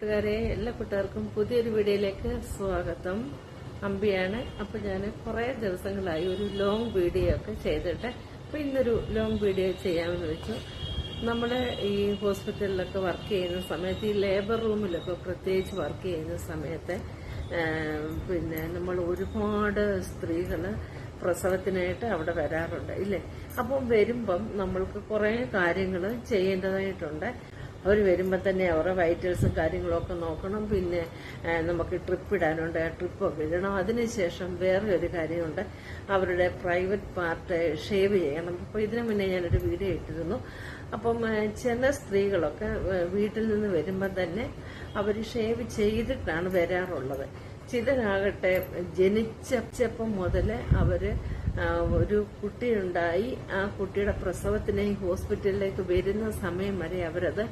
കൂട്ടുകാരെ, എല്ലാ കൂട്ടുകാർക്കും പുതിയൊരു വീഡിയോയിലേക്ക് സ്വാഗതം. അമ്പിയാണ്. അപ്പൊ ഞാൻ കുറെ ദിവസങ്ങളായി ഒരു ലോങ് വീഡിയോ ഒക്കെ ചെയ്തിട്ട് അപ്പൊ ഇന്നൊരു ലോങ് വീഡിയോ ചെയ്യാമെന്ന് വെച്ചു. നമ്മുടെ ഈ ഹോസ്പിറ്റലിലൊക്കെ വർക്ക് ചെയ്യുന്ന സമയത്ത്, ഈ ലേബർ റൂമിലൊക്കെ പ്രത്യേകിച്ച് വർക്ക് ചെയ്യുന്ന സമയത്ത് പിന്നെ നമ്മൾ ഒരുപാട് സ്ത്രീകള് പ്രസവത്തിനായിട്ട് അവിടെ വരാറുണ്ട് ഇല്ലേ. അപ്പം വരുമ്പം നമ്മൾക്ക് കുറെ കാര്യങ്ങൾ ചെയ്യേണ്ടതായിട്ടുണ്ട്. അവർ വരുമ്പോൾ തന്നെ അവരുടെ വൈറ്റൽസും കാര്യങ്ങളൊക്കെ നോക്കണം. പിന്നെ നമുക്ക് ട്രിപ്പ് ഇടാനുണ്ട്, ട്രിപ്പൊക്കെ ഇടണം. അതിനുശേഷം വേറെ ഒരു കാര്യമുണ്ട്, അവരുടെ പ്രൈവറ്റ് പാർട്ട് ഷേവ് ചെയ്യണം. അപ്പോൾ ഇതിനു മുന്നേ ഞാനൊരു വീഡിയോ ഇട്ടിരുന്നു. അപ്പം ചില സ്ത്രീകളൊക്കെ വീട്ടിൽ നിന്ന് വരുമ്പോൾ തന്നെ അവർ ഷേവ് ചെയ്തിട്ടാണ് വരാറുള്ളത്. ചിലരാകട്ടെ ജനിച്ചപ്പം മുതൽ അവര് ഒരു കുട്ടിയുണ്ടായി ആ കുട്ടിയുടെ പ്രസവത്തിന് ഹോസ്പിറ്റലിലേക്ക് വരുന്ന സമയം വരെ അവരത്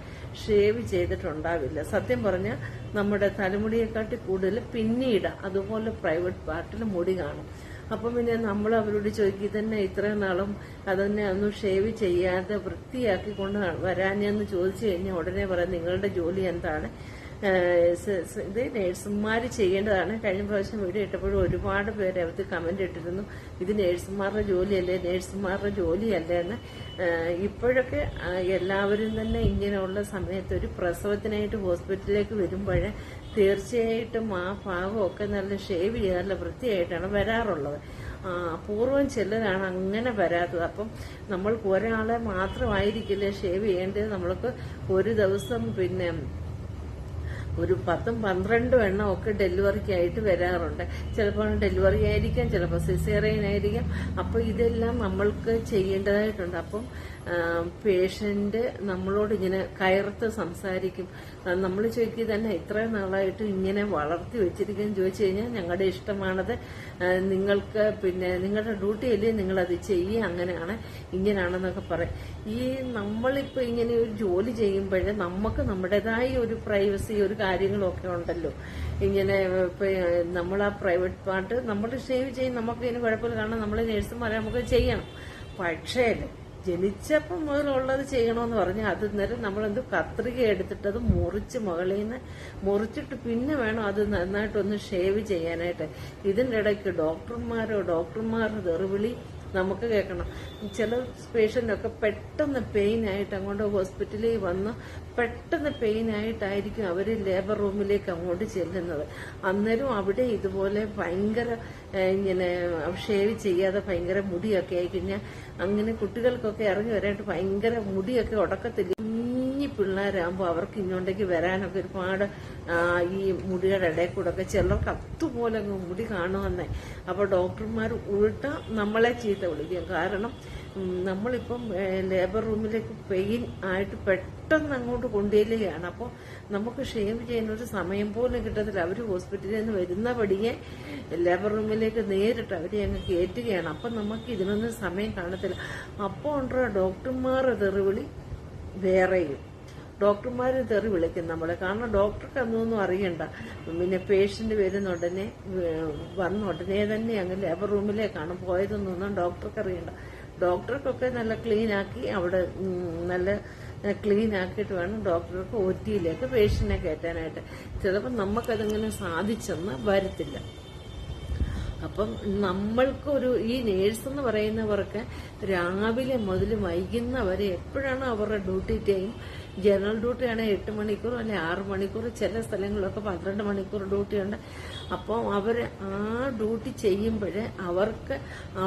ഷേവ് ചെയ്തിട്ടുണ്ടാവില്ല. സത്യം പറഞ്ഞാൽ നമ്മുടെ തലമുടിയെക്കാട്ടി കൂടുതൽ പിന്നീട് അതുപോലെ പ്രൈവറ്റ് പാർട്ടിൽ മുടി കാണും. അപ്പം പിന്നെ നമ്മൾ അവരോട് ചോദിക്കുക, തന്നെ ഇത്രയും നാളും അതന്നെ ഒന്നും ഷേവ് ചെയ്യാതെ വൃത്തിയാക്കിക്കൊണ്ട് വരാനെന്ന് ചോദിച്ചു കഴിഞ്ഞാൽ ഉടനെ പറയാം, നിങ്ങളുടെ ജോലി എന്താണ്, ഇത് നേഴ്സുമാർ ചെയ്യേണ്ടതാണ്. കഴിഞ്ഞ പ്രാവശ്യം വീഡിയോ ഇട്ടപ്പോഴും ഒരുപാട് പേര് അവർക്ക് കമന്റ് ഇട്ടിരുന്നു, ഇത് നേഴ്സുമാരുടെ ജോലിയല്ലേ, നേഴ്സുമാരുടെ ജോലിയല്ലേ എന്ന്. ഇപ്പോഴൊക്കെ എല്ലാവരും തന്നെ ഇങ്ങനെയുള്ള സമയത്ത് ഒരു പ്രസവത്തിനായിട്ട് ഹോസ്പിറ്റലിലേക്ക് വരുമ്പോഴേ തീർച്ചയായിട്ടും ആ ഭാഗമൊക്കെ നല്ല ഷേവ് ചെയ്ത് നല്ല വൃത്തിയായിട്ടാണ് വരാറുള്ളത്. അപൂർവം ചിലരാണ് അങ്ങനെ വരാത്തത്. അപ്പം നമ്മൾക്ക് ഒരാളെ മാത്രമായിരിക്കില്ല ഷേവ് ചെയ്യേണ്ടത്. നമ്മൾക്ക് ഒരു ദിവസം പിന്നെ ഒരു 10-12 എണ്ണം ഒക്കെ ഡെലിവറിക്കായിട്ട് വരാറുണ്ട്. ചിലപ്പോൾ ഡെലിവറി ആയിരിക്കാം, ചിലപ്പോൾ സിസേറിയൻ ആയിരിക്കാം. അപ്പൊ ഇതെല്ലാം നമ്മൾക്ക് ചെയ്യേണ്ടതായിട്ടുണ്ട്. അപ്പം പേഷ്യന്റ് നമ്മളോട് ഇങ്ങനെ കയർത്ത് സംസാരിക്കും. നമ്മൾ ചോദിക്കുക തന്നെ, ഇത്രയും നാളായിട്ട് ഇങ്ങനെ വളർത്തി വെച്ചിരിക്കുന്നു ചോദിച്ചു കഴിഞ്ഞാൽ ഞങ്ങളുടെ ഇഷ്ടമാണത്, നിങ്ങൾക്ക് പിന്നെ നിങ്ങളുടെ ഡ്യൂട്ടി അല്ലേ, നിങ്ങളത് ചെയ്യുക, അങ്ങനെയാണ് ഇങ്ങനെയാണെന്നൊക്കെ പറയും. ഈ നമ്മളിപ്പോ ഇങ്ങനെ ഒരു ജോലി ചെയ്യുമ്പോഴേ നമുക്ക് നമ്മുടേതായ ഒരു പ്രൈവസി, ഒരു കാര്യങ്ങളൊക്കെ ഉണ്ടല്ലോ. ഇങ്ങനെ ഇപ്പൊ നമ്മൾ ആ പ്രൈവറ്റ് പാർട്ട് നമ്മൾ ഷേവ് ചെയ്യും, നമുക്ക് ഇതിന് കുഴപ്പമില്ല, കാരണം നമ്മൾ നേഴ്സുമാരെ നമുക്ക് ചെയ്യണം. പക്ഷേ ജനിച്ചപ്പം മുതലുള്ളത് ചെയ്യണമെന്ന് പറഞ്ഞാൽ അത് നേരം നമ്മളെന്ത് കത്രിക എടുത്തിട്ട് അത് മുറിച്ച് മുകളിൽ നിന്ന് മുറിച്ചിട്ട് പിന്നെ വേണം അത് നന്നായിട്ടൊന്ന് ഷേവ് ചെയ്യാനായിട്ട്. ഇതിൻ്റെ ഇടയ്ക്ക് ഡോക്ടർമാരുടെ തെറിവിളി നമുക്ക് കേൾക്കണം. ചില പേഷ്യൻ്റൊക്കെ പെട്ടെന്ന് പെയിനായിട്ട് അങ്ങോട്ട് ഹോസ്പിറ്റലിൽ വന്ന് പെട്ടെന്ന് പെയിനായിട്ടായിരിക്കും അവർ ലേബർ റൂമിലേക്ക് അങ്ങോട്ട് ചെല്ലുന്നത്. അന്നേരം അവിടെ ഇതുപോലെ ഭയങ്കര ഇങ്ങനെ ഷേവ് ചെയ്യാതെ ഭയങ്കര മുടിയൊക്കെ ആയിക്കഴിഞ്ഞാൽ അങ്ങനെ കുട്ടികൾക്കൊക്കെ ഇറങ്ങി വരാനായിട്ട് ഭയങ്കര മുടിയൊക്കെ ഉടക്കത്തില്ല. പിള്ളേരാകുമ്പോൾ അവർക്ക് ഇങ്ങോട്ടേക്ക് വരാനൊക്കെ ഒരുപാട് ഈ മുടിയുടെ ഇടയിൽ കൂടെ ഒക്കെ ചിലർക്ക് അതുപോലെ മുടി കാണുമെന്നേ. അപ്പൊ ഡോക്ടർമാർ ഉൾട്ട നമ്മളെ ചീത്ത വിളിക്കും. കാരണം നമ്മളിപ്പം ലേബർ റൂമിലേക്ക് പെയിൻ ആയിട്ട് പെട്ടെന്ന് അങ്ങോട്ട് കൊണ്ടുചെല്ലുകയാണ്. അപ്പോൾ നമുക്ക് ഷേവ് ചെയ്യാൻ ഒരു സമയം പോലും കിട്ടത്തില്ല. അവർ ഹോസ്പിറ്റലിൽ നിന്ന് വരുന്ന പടിയെ ലേബർ റൂമിലേക്ക് നേരിട്ട് അവരെ അങ്ങ് കയറ്റുകയാണ്. അപ്പം നമുക്ക് ഇതിനൊന്നും സമയം കാണത്തില്ല. അപ്പോൾ ഉണ്ടോ ഡോക്ടർമാർ തെറിവിളി വേറെയും. ഡോക്ടർമാർ തെറി വിളിക്കും നമ്മളെ, കാരണം ഡോക്ടർക്ക് അതൊന്നും അറിയണ്ട. പിന്നെ പേഷ്യന്റ് വരുന്ന ഉടനെ വന്ന ഉടനെ തന്നെ അങ്ങ് ലേബർ റൂമിലേക്കാണ് പോയതെന്നൊന്നും ഡോക്ടർക്ക് അറിയണ്ട. ഡോക്ടർക്കൊക്കെ നല്ല ക്ലീൻ ആക്കി അവിടെ നല്ല ക്ലീൻ ആക്കിയിട്ട് വേണം ഡോക്ടർക്ക് OT-യിലേക്ക് പേഷ്യന്റിനെ കയറ്റാനായിട്ട്. ചിലപ്പോൾ നമുക്കതിങ്ങനെ സാധിച്ചെന്ന് വരത്തില്ല. അപ്പം നമ്മൾക്കൊരു ഈ നേഴ്സ് എന്ന് പറയുന്നവർക്ക് രാവിലെ മുതൽ വൈകുന്നവരെ എപ്പോഴാണ് അവരുടെ ഡ്യൂട്ടി ടൈം. ജനറൽ ഡ്യൂട്ടിയാണ് 8 മണിക്കൂർ അല്ലെ 6 മണിക്കൂർ, ചില സ്ഥലങ്ങളിലൊക്കെ 12 മണിക്കൂർ ഡ്യൂട്ടിയുണ്ട്. അപ്പോൾ അവർ ആ ഡ്യൂട്ടി ചെയ്യുമ്പോഴേ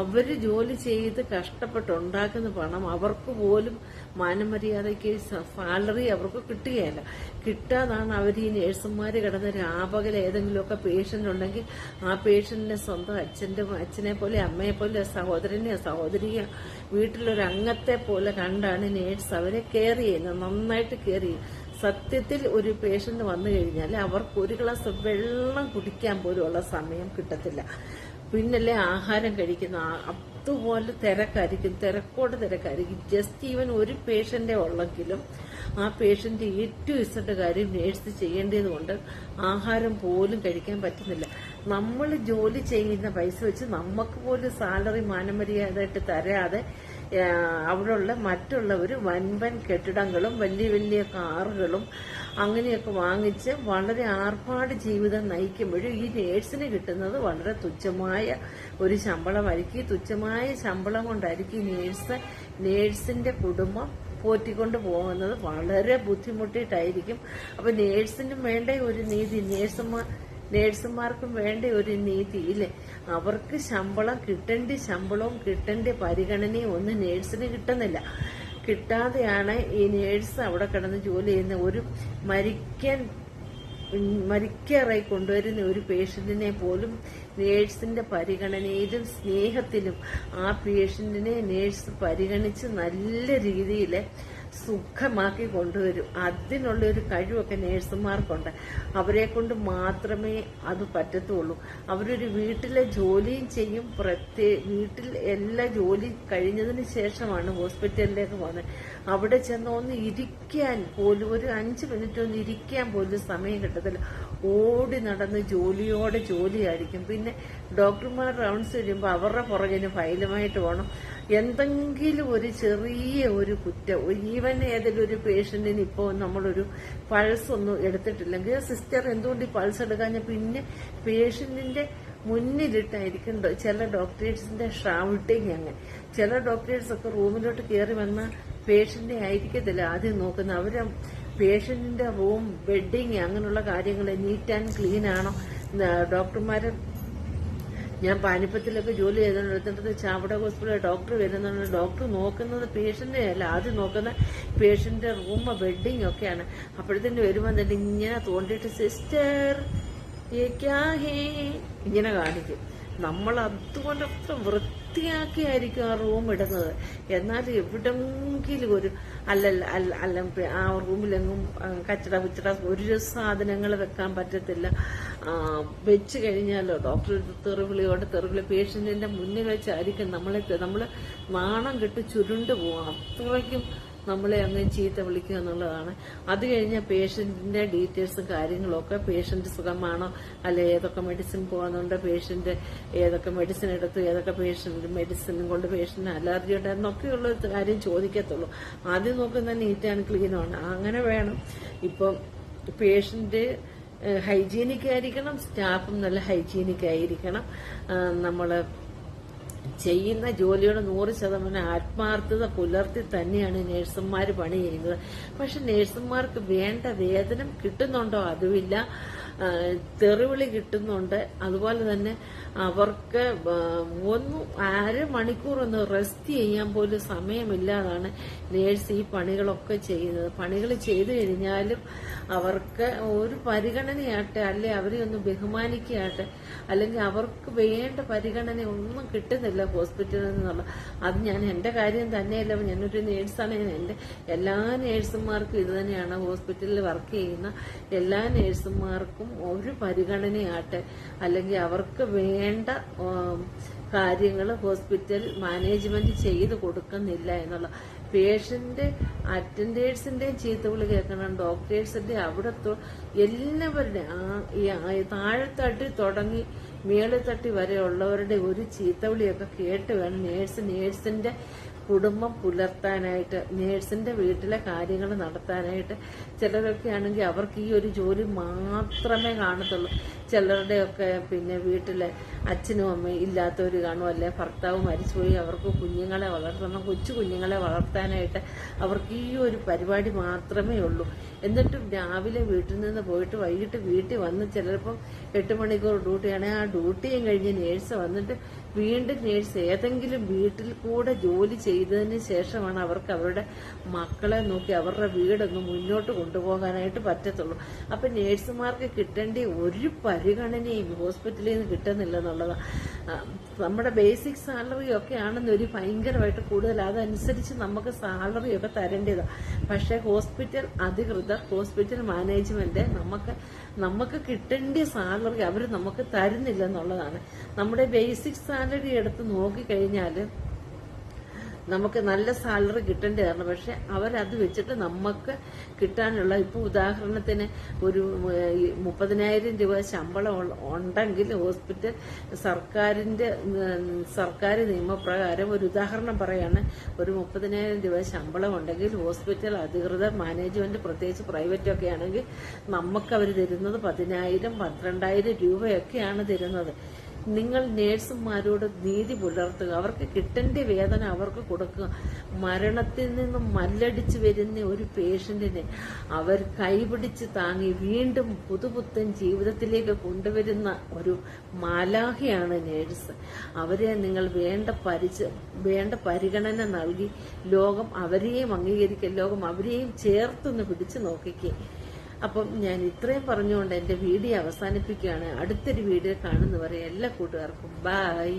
അവർ ജോലി ചെയ്ത് കഷ്ടപ്പെട്ടുണ്ടാക്കുന്ന പണം അവർക്ക് പോലും മാനമര്യാദയ്ക്ക് സാലറി അവർക്ക് കിട്ടുകയില്ല. കിട്ടാതാണ് അവർ ഈ നേഴ്സുമാർ കിടന്ന് രാപകൽ ഏതെങ്കിലുമൊക്കെ പേഷ്യന്റ് ഉണ്ടെങ്കിൽ ആ പേഷ്യന്റിനെ സ്വന്തം അച്ഛനെ പോലെ, അമ്മയെ പോലെ, സഹോദരിയെ വീട്ടിലൊരു അംഗത്തെ പോലെ കണ്ടാണ് നേഴ്സ് അവരെ കെയർ ചെയ്യുന്നത്, നന്നായിട്ട് കെയർ ചെയ്യും. സത്യത്തിൽ ഒരു പേഷ്യന്റ് വന്നു കഴിഞ്ഞാൽ അവർക്ക് ഒരു ഗ്ലാസ് വെള്ളം കുടിക്കാൻ പോലും ഉള്ള സമയം കിട്ടത്തില്ല. പിന്നല്ലേ ആഹാരം കഴിക്കുന്ന അതുപോലെ തിരക്കായിരിക്കും. ജസ്റ്റ് ഈവൻ ഒരു പേഷ്യന്റെ ഉള്ളെങ്കിലും ആ പേഷ്യന്റ് ഏറ്റവും ഇഷ്ട കാര്യം നേഴ്സ് ചെയ്യേണ്ടത് കൊണ്ട് ആഹാരം പോലും കഴിക്കാൻ പറ്റുന്നില്ല. നമ്മൾ ജോലി ചെയ്യുന്ന പൈസ വെച്ച് നമുക്ക് പോലും സാലറി മാനമര്യാദയായിട്ട് തരാതെ അവിടെയുള്ള മറ്റുള്ളവർ വൻപൻ കെട്ടിടങ്ങളും വലിയ വലിയ കാറുകളും അങ്ങനെയൊക്കെ വാങ്ങിച്ച് വളരെ ആർഭാട് ജീവിതം നയിക്കുമ്പോഴും ഈ നേഴ്സിന് കിട്ടുന്നത് വളരെ തുച്ഛമായ ഒരു ശമ്പളമായിരിക്കും. ഈ തുച്ഛമായ ശമ്പളം കൊണ്ടായിരിക്കും നേഴ്സിന്റെ കുടുംബം പോറ്റിക്കൊണ്ട് പോകുന്നത് വളരെ ബുദ്ധിമുട്ടിയിട്ടായിരിക്കും. അപ്പൊ നേഴ്സിനും വേണ്ട ഒരു നീതി, നേഴ്സുമാർക്കും വേണ്ട ഒരു നീതി ഇല്ലേ? അവർക്ക് ശമ്പളം കിട്ടേണ്ട ശമ്പളവും കിട്ടേണ്ട പരിഗണനയും ഒന്നും നേഴ്സിന് കിട്ടുന്നില്ല. കിട്ടാതെയാണ് ഈ നേഴ്സ് അവിടെ കിടന്ന് ജോലി ചെയ്യുന്ന. ഒരു മരിക്കാറായി കൊണ്ടുവരുന്ന ഒരു പേഷ്യന്റിനെ പോലും നേഴ്സിന്റെ പരിഗണനയിലും സ്നേഹത്തിലും ആ പേഷ്യന്റിനെ നേഴ്സ് പരിഗണിച്ച് നല്ല രീതിയിൽ സുഖമാക്കി കൊണ്ടുവരും. അതിനുള്ള ഒരു കഴിവൊക്കെ നേഴ്സുമാർക്കുണ്ട്. അവരെ കൊണ്ട് മാത്രമേ അത് പറ്റത്തുള്ളൂ. അവരൊരു വീട്ടിലെ ജോലിയും ചെയ്യും. വീട്ടിൽ എല്ലാ ജോലി കഴിഞ്ഞതിന് ശേഷമാണ് ഹോസ്പിറ്റലിലേക്ക് പോകുന്നത്. അവിടെ ചെന്ന് ഒന്ന് ഇരിക്കാൻ പോലും, ഒരു 5 മിനിറ്റ് ഒന്ന് ഇരിക്കാൻ പോലും സമയം കിട്ടത്തില്ല. ഓടി നടന്ന് ജോലിയോടെ ജോലിയായിരിക്കും. പിന്നെ ഡോക്ടർമാർ റൗണ്ട്സ് വരുമ്പോൾ അവരുടെ പുറകിന് ഫയലുമായിട്ട് പോകണം. എന്തെങ്കിലും ഒരു ചെറിയ ഒരു കുറ്റം, ഈവൻ ഏതെങ്കിലും ഒരു പേഷ്യന്റിന് ഇപ്പോൾ നമ്മളൊരു പൾസ് ഒന്നും എടുത്തിട്ടില്ലെങ്കിൽ സിസ്റ്റർ എന്തുകൊണ്ട് ഈ പൾസ് എടുക്കാഞ്ഞ, പിന്നെ പേഷ്യന്റിന്റെ മുന്നിലിട്ടായിരിക്കും ചില ഡോക്ടേഴ്സിന്റെ ഷൗട്ടിങ്. അങ്ങനെ ചില ഡോക്ടേഴ്സ് ഒക്കെ റൂമിലോട്ട് കയറി വന്ന പേഷ്യന്റിനെ ആയിരിക്കത്തില്ല ആദ്യം നോക്കുന്നത്. അവര് പേഷ്യന്റിന്റെ റൂം, ബെഡിങ്, അങ്ങനെയുള്ള കാര്യങ്ങൾ നീറ്റ് ആൻഡ് ക്ലീൻ ആണോ. ഡോക്ടർമാര്, ഞാൻ പാനിപ്പത്തിലൊക്കെ ജോലി ചെയ്തെടുത്തിട്ട് ചാവട ഹോസ്പിറ്റലിൽ ഡോക്ടർ വരുന്നുണ്ട്. ഡോക്ടർ നോക്കുന്നത് പേഷ്യന്റിനെ അല്ല, ആദ്യം നോക്കുന്ന പേഷ്യന്റിന്റെ റൂം, ബെഡിങ് ഒക്കെയാണ്. അപ്പോഴത്തേന് വരുമ്പോൾ തന്നെ ഇങ്ങനെ തോണ്ടിയിട്ട് സിസ്റ്റർ ഇങ്ങനെ കാണിക്കും. നമ്മൾ അതുകൊണ്ട് അത്ര വൃത്തിയാക്കിയായിരിക്കും ആ റൂം ഇടുന്നത്. എന്നാൽ എവിടെങ്കിലും ഒരു അല്ല ആ റൂമിലെങ്ങും കച്ചട പുച്ചട ഒരു സാധനങ്ങൾ വെക്കാൻ പറ്റത്തില്ല. വെച്ച് കഴിഞ്ഞാലോ ഡോക്ടർ തെറിവിളി പേഷ്യന്റിന്റെ മുന്നിൽ വെച്ചായിരിക്കും നമ്മള് നാണം കെട്ട് ചുരുണ്ടു പോവാം. അത്രയ്ക്കും നമ്മളെ അങ്ങ് ചീത്ത വിളിക്കുക എന്നുള്ളതാണ്. അത് കഴിഞ്ഞാൽ പേഷ്യന്റിന്റെ ഡീറ്റെയിൽസും കാര്യങ്ങളും ഒക്കെ, പേഷ്യന്റ് സുഖമാണോ, അല്ലെ ഏതൊക്കെ മെഡിസിൻ പോകുന്നുണ്ട്, പേഷ്യന്റ് ഏതൊക്കെ മെഡിസിൻ എടുത്തു, ഏതൊക്കെ മെഡിസിനും കൊണ്ട് പേഷ്യന്റ് അലർജി ഉണ്ടായിരുന്നൊക്കെയുള്ള കാര്യം ചോദിക്കത്തുള്ളൂ. ആദ്യം നോക്കുന്ന നീറ്റ് ആൻഡ് ക്ലീനാണ്. അങ്ങനെ വേണം. ഇപ്പം പേഷ്യന്റ് ഹൈജീനിക് ആയിരിക്കണം, സ്റ്റാഫും നല്ല ഹൈജീനിക് ആയിരിക്കണം. നമ്മള് ചെയ്യുന്ന ജോലിയോട് 100% ആത്മാർത്ഥത പുലർത്തി തന്നെയാണ് നേഴ്സുമാർ പണി ചെയ്യുന്നത്. പക്ഷെ നേഴ്സുമാർക്ക് വേണ്ട വേതനം കിട്ടുന്നുണ്ടോ? അതുമില്ല. തെറിവിളി കിട്ടുന്നുണ്ട്. അതുപോലെ തന്നെ അവർക്ക് അരമണിക്കൂർ ഒന്ന് റെസ്റ്റ് ചെയ്യാൻ പോലും സമയമില്ലാതാണ് നേഴ്സ് ഈ പണികളൊക്കെ ചെയ്യുന്നത്. പണികൾ ചെയ്തു കഴിഞ്ഞാലും അവർക്ക് ഒരു പരിഗണനയാട്ടെ, അല്ലെ അവരെ ഒന്ന് ബഹുമാനിക്കുകയാട്ടെ, അല്ലെങ്കിൽ അവർക്ക് വേണ്ട പരിഗണന ഒന്നും കിട്ടുന്നില്ല ഹോസ്പിറ്റലിൽ നിന്നുള്ള. അത് ഞാൻ എന്റെ കാര്യം തന്നെയല്ല, ഞാനൊരു നേഴ്സാണ്. എന്റെ എല്ലാ നേഴ്സുമാർക്കും ഇത് തന്നെയാണ്. ഹോസ്പിറ്റലിൽ വർക്ക് ചെയ്യുന്ന എല്ലാ നേഴ്സുമാർക്കും ഒരു പരിഗണനയാട്ടെ, അല്ലെങ്കിൽ അവർക്ക് വേണ്ട കാര്യങ്ങൾ ഹോസ്പിറ്റൽ മാനേജ്മെന്റ് ചെയ്തു കൊടുക്കുന്നില്ല എന്നുള്ള. പേഷ്യന്റ് അറ്റൻഡേഴ്സിന്റെയും ചീത്തവിളി കേൾക്കണം, ഡോക്ടേഴ്സിന്റെ അവിടത്തെ എല്ലാവരുടെയും താഴെത്തട്ടി തുടങ്ങി മേളിത്തട്ടി വരെ ഉള്ളവരുടെ ഒരു ചീത്തവിളിയൊക്കെ കേട്ട് വേണം നേഴ്സിന്റെ കുടുംബം പുലർത്താനായിട്ട്, നേഴ്സിന്റെ വീട്ടിലെ കാര്യങ്ങൾ നടത്താനായിട്ട്. ചിലരൊക്കെ ആണെങ്കിൽ അവർക്ക് ഈ ഒരു ജോലി മാത്രമേ കാണത്തുള്ളൂ. ചിലരുടെയൊക്കെ പിന്നെ വീട്ടിലെ അച്ഛനും അമ്മയും ഇല്ലാത്തവർ കാണും, അല്ലെ ഭർത്താവ് മരിച്ചുപോയി, അവർക്ക് കുഞ്ഞുങ്ങളെ വളർത്തണം, കൊച്ചു കുഞ്ഞുങ്ങളെ വളർത്താനായിട്ട് അവർക്ക് ഈ ഒരു പരിപാടി മാത്രമേ ഉള്ളൂ. എന്നിട്ടും രാവിലെ വീട്ടിൽ നിന്ന് പോയിട്ട് വൈകിട്ട് വീട്ടിൽ വന്ന് ചിലപ്പം 8 മണിക്കൂർ ഡ്യൂട്ടിയാണെങ്കിൽ ആ ഡ്യൂട്ടിയും കഴിഞ്ഞ് നേഴ്സ് വന്നിട്ട് വീണ്ടും നേഴ്സ് ഏതെങ്കിലും വീട്ടിൽ കൂടെ ജോലി ചെയ്തതിന് ശേഷമാണ് അവർക്ക് അവരുടെ മക്കളെ നോക്കി അവരുടെ വീടൊന്ന് മുന്നോട്ട് കൊണ്ടുപോകാനായിട്ട് പറ്റത്തുള്ളൂ. അപ്പൊ നേഴ്സുമാർക്ക് കിട്ടേണ്ട ഒരു പരിഗണനയും ഹോസ്പിറ്റലിൽ നിന്ന് കിട്ടുന്നില്ല എന്നുള്ളതാണ്. നമ്മുടെ ബേസിക് സാലറി ഒക്കെ ആണെന്ന് ഒരു ഭയങ്കരമായിട്ട് കൂടുതൽ, അതനുസരിച്ച് നമുക്ക് സാലറി ഒക്കെ തരേണ്ടതാണ്. പക്ഷെ ഹോസ്പിറ്റൽ അധികൃതർ, ഹോസ്പിറ്റൽ മാനേജ്മെന്റ് നമുക്ക് കിട്ടേണ്ട സാലറി അവർ നമുക്ക് തരുന്നില്ല എന്നുള്ളതാണ്. നമ്മുടെ ബേസിക് സാലറി എടുത്ത് നോക്കിക്കഴിഞ്ഞാൽ നമുക്ക് നല്ല സാലറി കിട്ടേണ്ടതാണ്. പക്ഷെ അവരത് വെച്ചിട്ട് നമുക്ക് കിട്ടാനുള്ള, ഇപ്പൊ ഉദാഹരണത്തിന് ഒരു 30,000 രൂപ ശമ്പളം ഉണ്ടെങ്കിൽ ഹോസ്പിറ്റൽ സർക്കാർ നിയമപ്രകാരം ഒരു ഉദാഹരണം പറയാണ്, ഒരു 30,000 രൂപ ശമ്പളം ഉണ്ടെങ്കിൽ ഹോസ്പിറ്റൽ അധികൃതർ മാനേജ്മെന്റ് പ്രത്യേകിച്ച് പ്രൈവറ്റ് ഒക്കെ ആണെങ്കിൽ നമുക്ക് അവർ തരുന്നത് 10,000 12,000 രൂപയൊക്കെയാണ് തരുന്നത്. നിങ്ങൾ നേഴ്സുമാരോട് നീതി പുലർത്തുക, അവർക്ക് കിട്ടേണ്ട വേതന അവർക്ക് കൊടുക്കുക. മരണത്തിൽ നിന്നും മല്ലടിച്ച് വരുന്ന ഒരു പേഷ്യന്റിനെ അവർ കൈപിടിച്ച് താങ്ങി വീണ്ടും പുതുപുത്തൻ ജീവിതത്തിലേക്ക് കൊണ്ടുവരുന്ന ഒരു മാലാഖയാണ് നേഴ്സ്. അവരെ നിങ്ങൾ വേണ്ട പരിഗണന നൽകി ലോകം അവരെയും അംഗീകരിക്കുക, ലോകം അവരെയും ചേർത്തൊന്ന് പിടിച്ചു നോക്കിക്കേ. അപ്പം ഞാൻ ഇത്രയും പറഞ്ഞുകൊണ്ട് എൻ്റെ വീഡിയോ അവസാനിപ്പിക്കുകയാണ്. അടുത്തൊരു വീഡിയോ കാണുന്നവരെ എല്ലാ കൂട്ടുകാർക്കും ബൈ.